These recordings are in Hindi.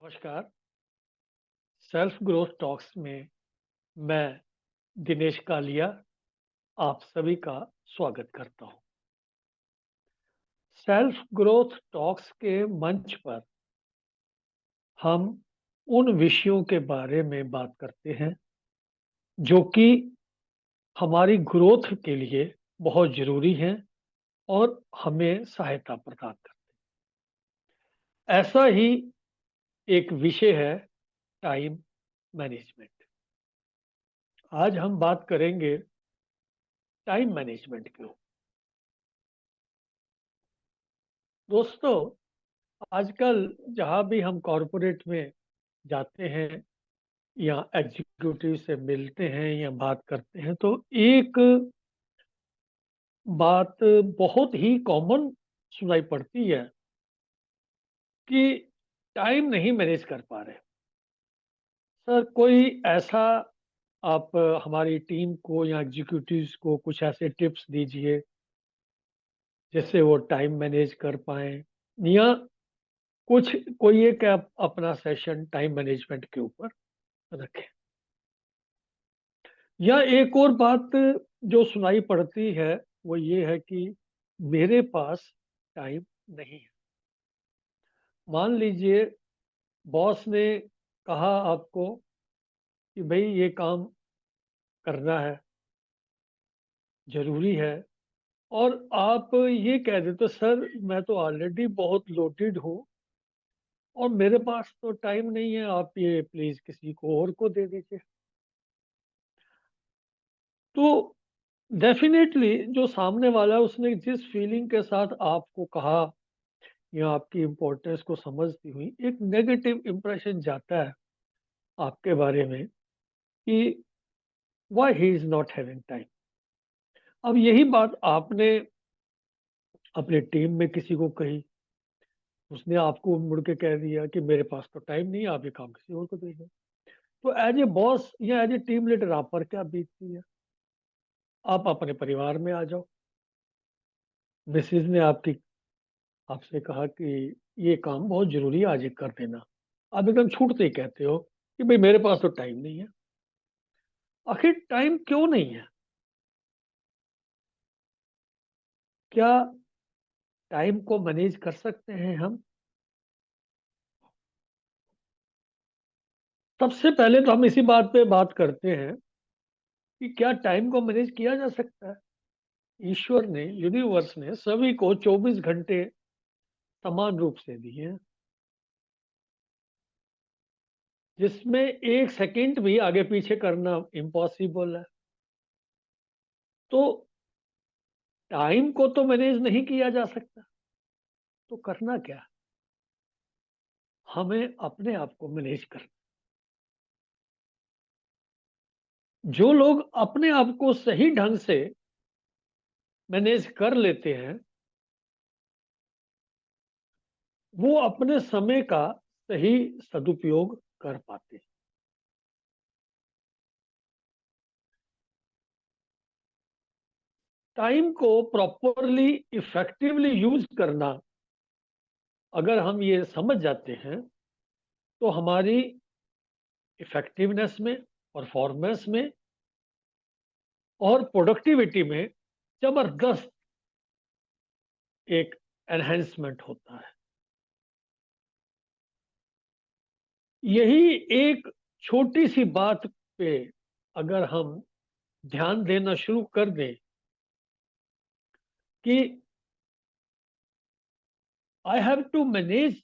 नमस्कार। सेल्फ ग्रोथ टॉक्स में मैं दिनेश कालिया आप सभी का स्वागत करता हूं। सेल्फ ग्रोथ टॉक्स के मंच पर हम उन विषयों के बारे में बात करते हैं जो कि हमारी ग्रोथ के लिए बहुत जरूरी हैं और हमें सहायता प्रदान करते हैं। ऐसा ही एक विषय है टाइम मैनेजमेंट। आज हम बात करेंगे टाइम मैनेजमेंट के ऊपर। दोस्तों, आजकल जहाँ भी हम कॉरपोरेट में जाते हैं या एग्जीक्यूटिव से मिलते हैं या बात करते हैं तो एक बात बहुत ही कॉमन सुनाई पड़ती है कि टाइम नहीं मैनेज कर पा रहे। सर, कोई ऐसा आप हमारी टीम को या एग्जीक्यूटिव्स को कुछ ऐसे टिप्स दीजिए जिससे वो टाइम मैनेज कर पाएं, या कुछ कोई एक आप अपना सेशन टाइम मैनेजमेंट के ऊपर रखें। या एक और बात जो सुनाई पड़ती है वो ये है कि मेरे पास टाइम नहीं है। मान लीजिए बॉस ने कहा आपको कि भाई ये काम करना है, जरूरी है, और आप ये कह देते सर मैं तो ऑलरेडी बहुत लोडेड हूँ और मेरे पास तो टाइम नहीं है, आप ये प्लीज किसी को और को दे दीजिए। तो डेफिनेटली जो सामने वाला है उसने जिस फीलिंग के साथ आपको कहा या आपकी इम्पोर्टेंस को समझती हुई एक नेगेटिव इंप्रेशन जाता है आपके बारे में कि why he is not having time. अब यही बात आपने अपनी टीम में किसी को कही, उसने आपको मुड़ के कह दिया कि मेरे पास तो टाइम नहीं है, आप ये काम किसी और को दीजिए। तो एज ए बॉस या एज ए टीम लीडर आप पर क्या बीतती है? आप अपने परिवार में आ जाओ, मिसिज ने आपकी आपसे कहा कि ये काम बहुत जरूरी है, आज ये कर देना। आप एकदम छूटते ही कहते हो कि भाई मेरे पास तो टाइम नहीं है। आखिर टाइम क्यों नहीं है? क्या टाइम को मैनेज कर सकते हैं हम? सबसे पहले तो हम इसी बात पे बात करते हैं कि क्या टाइम को मैनेज किया जा सकता है। ईश्वर ने, यूनिवर्स ने सभी को 24 घंटे समान रूप से दिए हैं, जिसमें एक सेकंड भी आगे पीछे करना इम्पॉसिबल है। तो टाइम को तो मैनेज नहीं किया जा सकता, तो करना क्या? हमें अपने आप को मैनेज करना। जो लोग अपने आप को सही ढंग से मैनेज कर लेते हैं वो अपने समय का सही सदुपयोग कर पाते हैं। टाइम को प्रॉपरली इफेक्टिवली यूज करना अगर हम ये समझ जाते हैं तो हमारी इफेक्टिवनेस में, परफॉर्मेंस में और प्रोडक्टिविटी में जबरदस्त एक एनहेंसमेंट होता है। यही एक छोटी सी बात पे अगर हम ध्यान देना शुरू कर दें कि I have to manage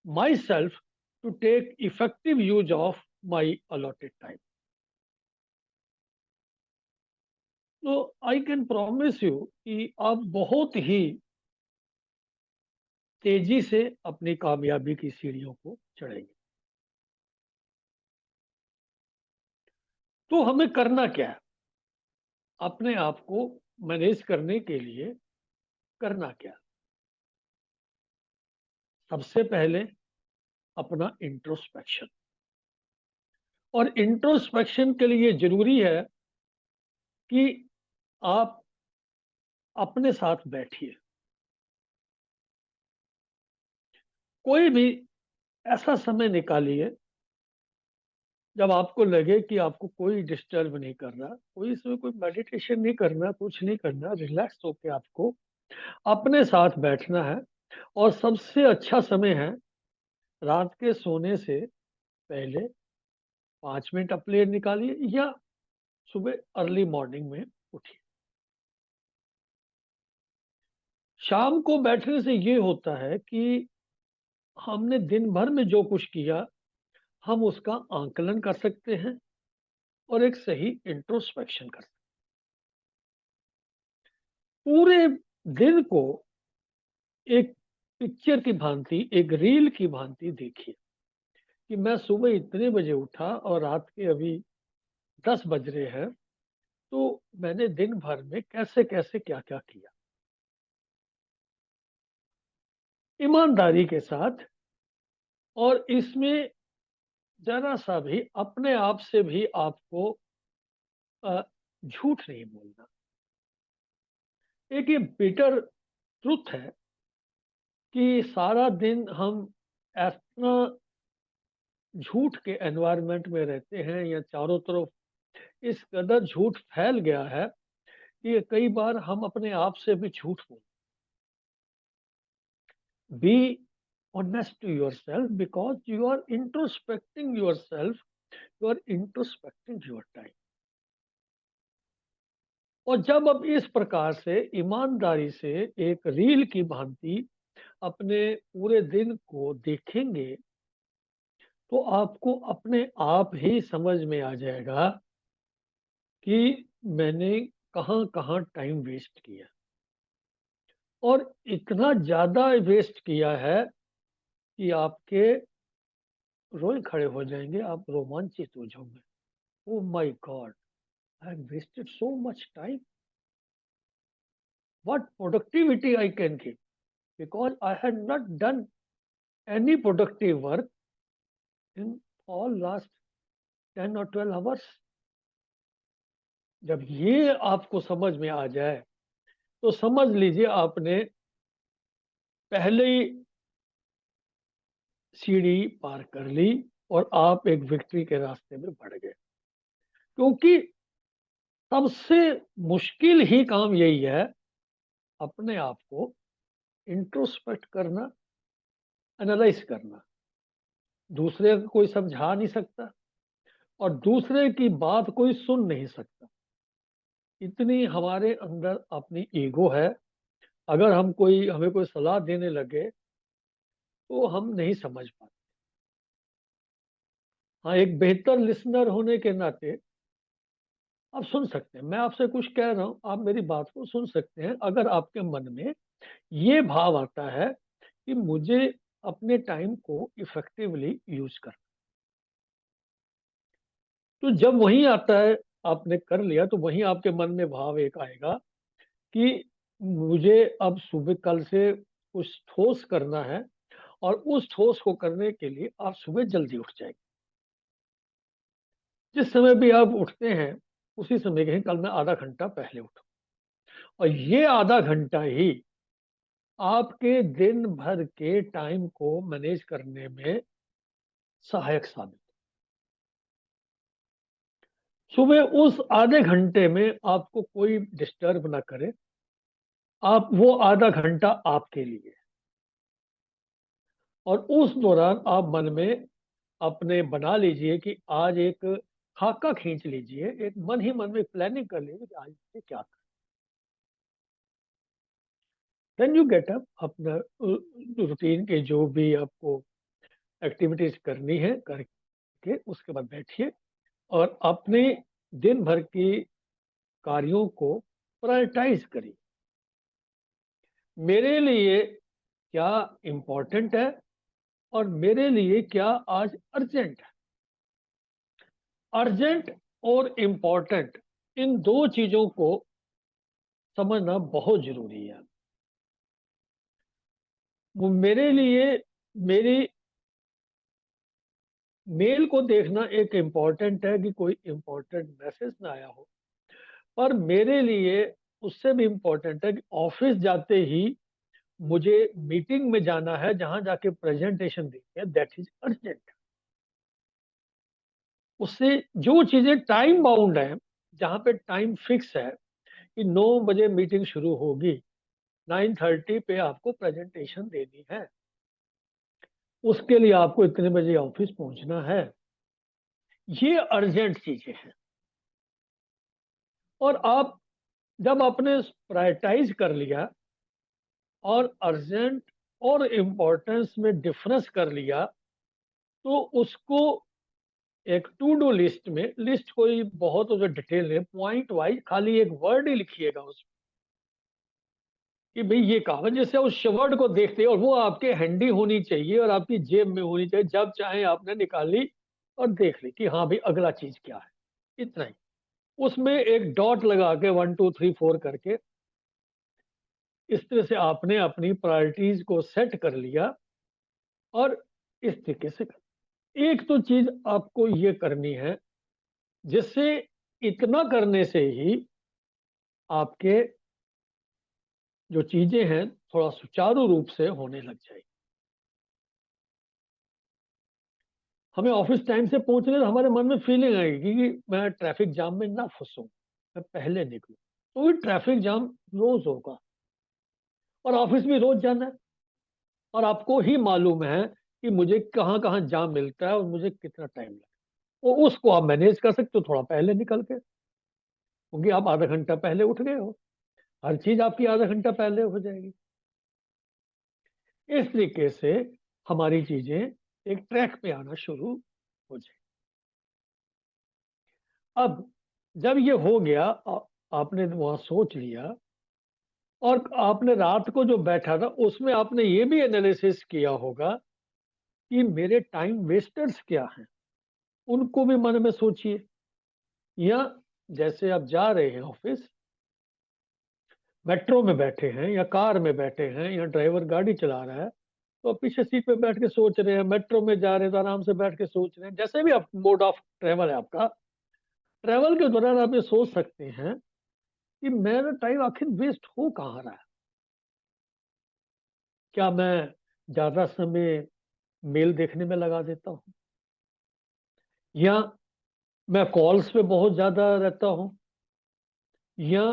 myself to take effective use of my allotted time, तो आई कैन प्रॉमिस यू कि आप बहुत ही तेजी से अपनी कामयाबी की सीढ़ियों को चढ़ेंगे। तो हमें करना क्या है? अपने आप को मैनेज करने के लिए करना क्या? सबसे पहले अपना इंट्रोस्पेक्शन। और इंट्रोस्पेक्शन के लिए जरूरी है कि आप अपने साथ बैठिए। कोई भी ऐसा समय निकालिए जब आपको लगे कि आपको कोई डिस्टर्ब नहीं कर रहा, कोई इसमें कोई मेडिटेशन नहीं करना, कुछ नहीं करना, रिलैक्स होके आपको अपने साथ बैठना है। और सबसे अच्छा समय है रात के सोने से पहले 5 मिनट अपने लिए निकालिए या सुबह अर्ली मॉर्निंग में उठिए। शाम को बैठने से ये होता है कि हमने दिन भर में जो कुछ किया, हम उसका आकलन कर सकते हैं और एक सही इंट्रोस्पेक्शन कर सकते हैं। पूरे दिन को एक पिक्चर की भांति, एक रील की भांति देखिए कि मैं सुबह इतने बजे उठा और रात के अभी 10 बज रहे हैं, तो मैंने दिन भर में कैसे-कैसे, क्या-क्या किया। ईमानदारी के साथ, और इसमें ज़रा-सा भी अपने आप से भी आपको अ, झूठ नहीं बोलना। एक ये बिटर ट्रुथ है कि सारा दिन हम इतना झूठ के एनवायरनमेंट में रहते हैं, या चारों तरफ इस कदर झूठ फैल गया है कि कई बार हम अपने आप से भी झूठ बोलते हैं। Be honest to yourself, because you are introspecting yourself, you are introspecting your time। और जब अब इस प्रकार से ईमानदारी से एक रील की भांति अपने पूरे दिन को देखेंगे, तो आपको अपने आप ही समझ में आ जाएगा कि मैंने कहाँ-कहाँ टाइम वेस्ट किया, और इतना ज़्यादा वेस्ट किया है कि आपके रोए खड़े हो जाएँगे, आप रोमांचित हो जाओगे। Oh my God! I have wasted so much time. What productivity I can give? Because I had not done any productive work in all last 10 or 12 hours। जब ये आपको समझ में आ जाए, तो समझ लीजिए आपने पहले ही सीढ़ी पार कर ली और आप एक विक्ट्री के रास्ते में बढ़ गए। क्योंकि सबसे मुश्किल ही काम यही है, अपने आप को इंट्रोस्पेक्ट करना, एनालाइज़ करना। दूसरे को कोई समझा नहीं सकता और दूसरे की बात कोई सुन नहीं सकता। इतनी हमारे अंदर अपनी ईगो है, अगर हमें कोई सलाह देने लगे, तो हम नहीं समझ पाते। हाँ, एक बेहतर लिसनर होने के नाते आप सुन सकते हैं। मैं आपसे कुछ कह रहा हूँ, आप मेरी बात को सुन सकते हैं। अगर आपके मन में ये भाव आता है कि मुझे अपने टाइम को इफ़ेक्टिवली यूज़ करना, तो जब वही आता है, आपने कर लिया, तो वहीं आपके मन में भाव एक आएगा कि मुझे अब सुबह कल से कुछ ठोस करना है, और उस ठोस को करने के लिए आप सुबह जल्दी उठ जाएँगे। जिस समय भी आप उठते हैं, उसी समय कहें कल मैं आधा घंटा पहले उठूँ, और ये आधा घंटा ही आपके दिन भर के टाइम को मैनेज करने में सहायक साबित। सुबह उस आधे घंटे में आपको कोई डिस्टर्ब ना करे, आप वो आधा घंटा आपके लिए, और उस दौरान आप मन में अपने बना लीजिए कि आज एक खाका खींच लीजिए, एक मन ही मन में प्लानिंग कर लीजिए कि आज मुझे क्या करना। देन यू गेट अप, अपना रूटीन के जो भी आपको एक्टिविटीज करनी है करके उसके बाद बैठिए और अपने दिन भर की कार्यों को प्रायोरिटाइज करिए। मेरे लिए क्या इम्पोर्टेंट है और मेरे लिए क्या आज अर्जेंट है। अर्जेंट और इम्पोर्टेंट, इन दो चीजों को समझना बहुत जरूरी है। वो मेरे लिए, मेरी मेल को देखना एक इम्पोर्टेंट है कि कोई इम्पोर्टेंट मैसेज ना आया हो, पर मेरे लिए उससे भी इम्पोर्टेंट है कि ऑफिस जाते ही मुझे मीटिंग में जाना है, जहाँ जाके प्रेज़ेंटेशन देनी है, दैट इज़ अर्जेंट। उससे जो चीज़ें टाइम बाउंड हैं, जहाँ पे टाइम फिक्स है कि 9 बजे मीटिंग शुरू होगी, 9:30 पे आपको प्रेज़ेंटेशन देनी है। उसके लिए आपको इतने बजे ऑफ़िस पहुँचना है। ये अर्जेंट चीज़ें हैं और आप जब आपने प्रायोरिटाइज़ कर लिया और अर्जेंट और इम्पोर्टेंस में डिफ़रेंस कर लिया, तो उसको एक टू डू लिस्ट में, लिस्ट कोई बहुत ज़्यादा डिटेल नहीं, पॉइंट वाइज़ खाली एक वर्ड ही लिखिएगा उसमें कि भई ये काम है। जैसे उस वर्ड को देखते हैं और वो आपके हैंडी होनी चाहिए और आपकी जेब में होनी चाहिए, जब चाहे आपने निकाली और देख ली कि हाँ भई अगला चीज़ क्या है, इतना ही। उसमें एक डॉट लगा के 1 2 3 4 करके इस तरह से आपने अपनी प्रायोरिटीज़ को सेट कर लिया और इस तरीके से एक तो चीज़ आपको ये करनी है, जिससे इतना करने से ही आपके जो चीज़ें हैं, थोड़ा सुचारू रूप से होने लग जाएगी। हमें ऑफ़िस टाइम से पहुँचने तो हमारे मन में फ़ीलिंग आएगी कि मैं ट्रैफ़िक जाम में ना फँसूँ, मैं पहले निकलूँ। तो ये ट्रैफ़िक जाम रोज़ होगा और ऑफ़िस भी रोज़ जाना है और आपको ही मालूम है कि मुझे कहाँ-कहाँ जाम मिलता है और मुझे कितना टाइम लगता है। तो उसको आप मैनेज कर सकते हो थोड़ा पहले निकल के, क्योंकि आप आधा घंटा पहले उठ गए हो। हर चीज़ आपकी आधा घंटा पहले हो जाएगी। इस तरीके से हमारी चीज़ें एक ट्रैक पे आना शुरू हो जाएँ। अब जब ये हो गया आपने वहाँ सोच लिया और आपने रात को जो बैठा था उसमें आपने ये भी एनालिसिस किया होगा कि मेरे टाइम वेस्टर्स क्या हैं? उनको भी मन में सोचिए या जैसे आप जा रहे हैं ऑफ़िस, मेट्रो में बैठे हैं या कार में बैठे हैं या ड्राइवर गाड़ी चला रहा है, तो आप पीछे सीट पे बैठ के सोच रहे हैं, मेट्रो में जा रहे हैं तो आराम से बैठ के सोच रहे हैं। जैसे भी आप मोड ऑफ ट्रैवल है आपका, ट्रैवल के दौरान आप ये सोच सकते हैं कि मेरा टाइम आखिर वेस्ट हो कहाँ रहा है? क्या मैं ज़्यादा समय मेल देखने में लगा देता हूँ? या मैं कॉल्स पे बहुत ज़्यादा रहता हूँ? या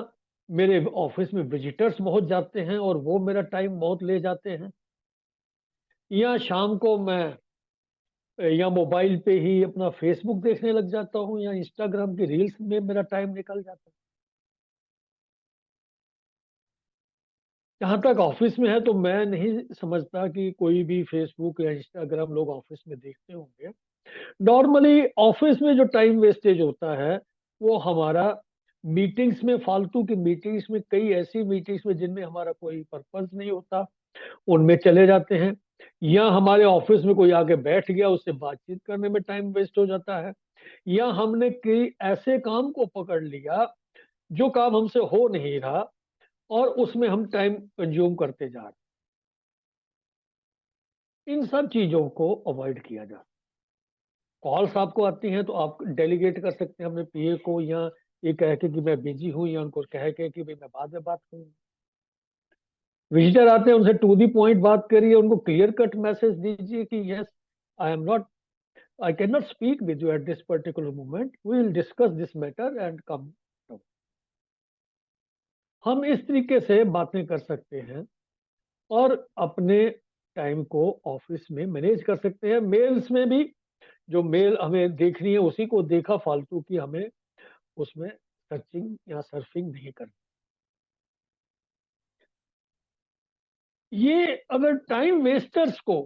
मेरे ऑफ़िस में विज़िटर्स बहुत जाते हैं और वो मेरा टाइम बहुत ले जाते हैं? या शाम को मैं या मोबाइल पे ही अपना फ़ेसबुक देखने लग जाता हूँ या इंस्टाग्राम की रील्स में मेरा टाइम निकल जाता है? जहाँ तक ऑफ़िस में है तो मैं नहीं समझता कि कोई भी फ़ेसबुक या इंस्टाग्राम लोग ऑफ़िस में देखते होंगे। नॉर्मली ऑफ़िस में जो टाइम वेस्टेज होता है, वो हमारा मीटिंग्स में, फालतू की मीटिंग्स में, कई ऐसी मीटिंग्स में जिनमें हमारा कोई पर्पज़ नहीं होता, उनमें चले जाते हैं। या हमारे ऑफ़िस में कोई आके बैठ गया, उससे बातचीत करने में टाइम वेस्ट हो जाता है। या हमने कई ऐसे काम को पकड़ लिया, जो काम हमसे हो नहीं रहा और उसमें हम टाइम कंज़्यूम करते जा रहे हैं। इन सब चीज़ों को अवॉइड किया जा। कॉल्स आपको आती हैं तो आप डेलीगेट कर सकते हैं अपने पीए को या ये कह के कि मैं बिज़ी हूँ या उनको कह के कि भई मैं बाद में बात करूँगा। विज़िटर आते हैं उनसे टू द पॉइंट बात करिए, उनको क्लियर कट मैसेज दीजिए कि yes I am not I can not speak with you at this particular moment, we will discuss this matter and come down. हम इस तरीके से बातें कर सकते हैं और अपने टाइम को ऑफ़िस में मैनेज कर सकते हैं। मेल्स में भी जो मेल हमें देखनी है उसी को देखा, फालतू की हमें उसमें सर्चिंग या सर्फिंग नहीं करनी। ये अगर टाइम वेस्टर्स को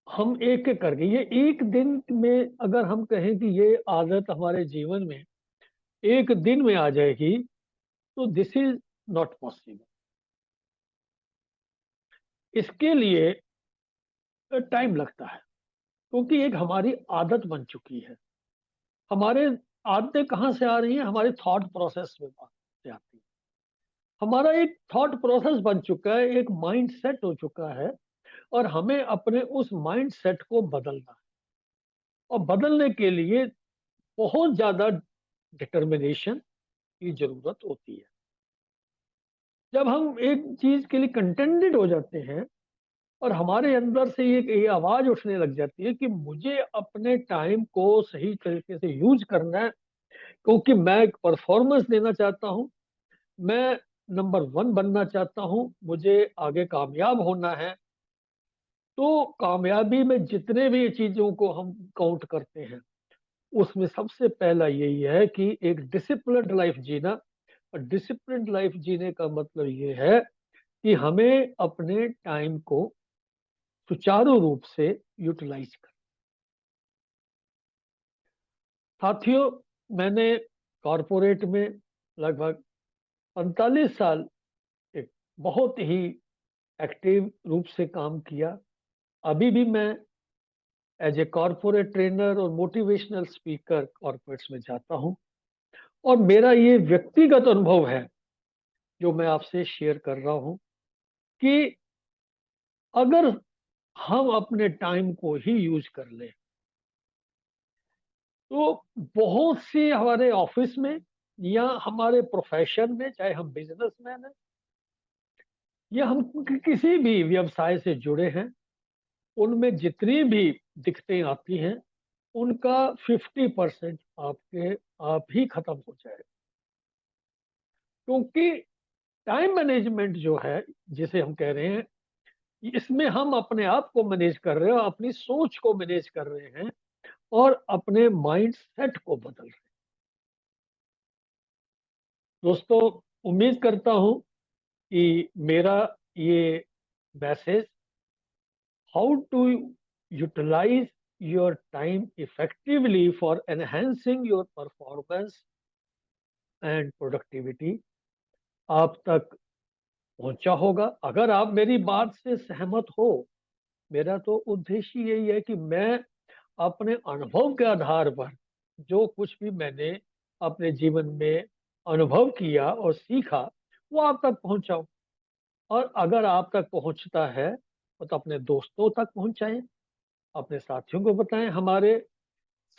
हम एक-एक करके ये एक दिन में अगर हम कहें कि ये आदत हमारे जीवन में एक दिन में आ जाएगी, तो दिस इज़ नॉट पॉसिबल। इसके लिए टाइम लगता है, क्योंकि एक हमारी आदत बन चुकी है। हमारे आदतें कहाँ से आ रही हैं? हमारे थॉट प्रोसेस में बात से आती है। हमारा एक थॉट प्रोसेस बन चुका है, एक माइंडसेट हो चुका है और हमें अपने उस माइंडसेट को बदलना है और बदलने के लिए बहुत ज़्यादा डिटर्मिनेशन की ज़रूरत होती है। जब हम एक चीज़ के लिए कंटेंटेड हो जाते हैं और हमारे अंदर से एक ये आवाज़ उठने लग जाती है कि मुझे अपने टाइम को सही तरीके से यूज़ करना है, क्योंकि मैं एक परफ़ॉर्मेंस देना चाहता हूँ, मैं नंबर 1 बनना चाहता हूँ, मुझे आगे कामयाब होना है। तो कामयाबी में जितने भी चीज़ों को हम काउंट करते हैं, उसमें सबसे पहला यही है कि एक डिसिप्लिन्ड लाइफ़ जीना। और डिसिप्लिन्ड लाइफ़ जीने का मतलब ये है कि हमें अपने टाइम को सुचारू रूप से यूटिलाइज़ करना। साथियों, मैंने कॉर्पोरेट में लगभग 45 साल एक बहुत ही एक्टिव रूप से काम किया। अभी भी मैं एज़ ए कॉर्पोरेट ट्रेनर और मोटिवेशनल स्पीकर कॉर्पोरेट्स में जाता हूँ और मेरा ये व्यक्तिगत अनुभव है, जो मैं आपसे शेयर कर रहा हूँ कि अगर हम अपने टाइम को ही यूज़ कर लें, तो बहुत सी हमारे ऑफ़िस में या हमारे प्रोफ़ेशन में, चाहे हम बिज़नेसमैन हैं या हम किसी भी व्यवसाय से जुड़े हैं, उनमें जितनी भी दिक्कतें आती हैं, उनका 50% आपके आप ही खत्म हो जाएगा। क्योंकि टाइम मैनेजमेंट जो है, जिसे हम कह रहे हैं, इसमें हम अपने आप को मैनेज कर रहे हैं, अपनी सोच को मैनेज कर रहे हैं और अपने माइंडसेट को बदल रहे हैं। दोस्तों, उम्मीद करता हूँ कि मेरा ये message, how to utilise your time effectively for enhancing your performance and productivity, आप तक पहुंचा होगा। अगर आप मेरी बात से सहमत हो, मेरा तो उद्देश्य यही है कि मैं अपने अनुभव के आधार पर जो कुछ भी मैंने अपने जीवन में अनुभव किया और सीखा, वो आप तक पहुंचाऊं। और अगर आप तक पहुंचता है, तो अपने दोस्तों तक पहुंचाएं, अपने साथियों को बताएं, हमारे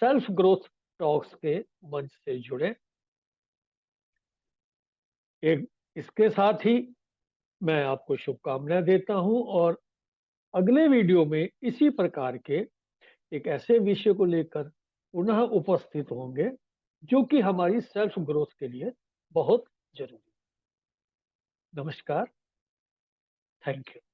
सेल्फ ग्रोथ टॉक्स के मंच से जुड़े। एक इसके साथ ही मैं आपको शुभकामनाएं देता हूं और अगले वीडियो में इसी प्रकार के एक ऐसे विषय को लेकर पुनः उपस्थित होंगे, जो कि हमारी सेल्फ ग्रोथ के लिए बहुत जरूरी है। नमस्कार। Thank you.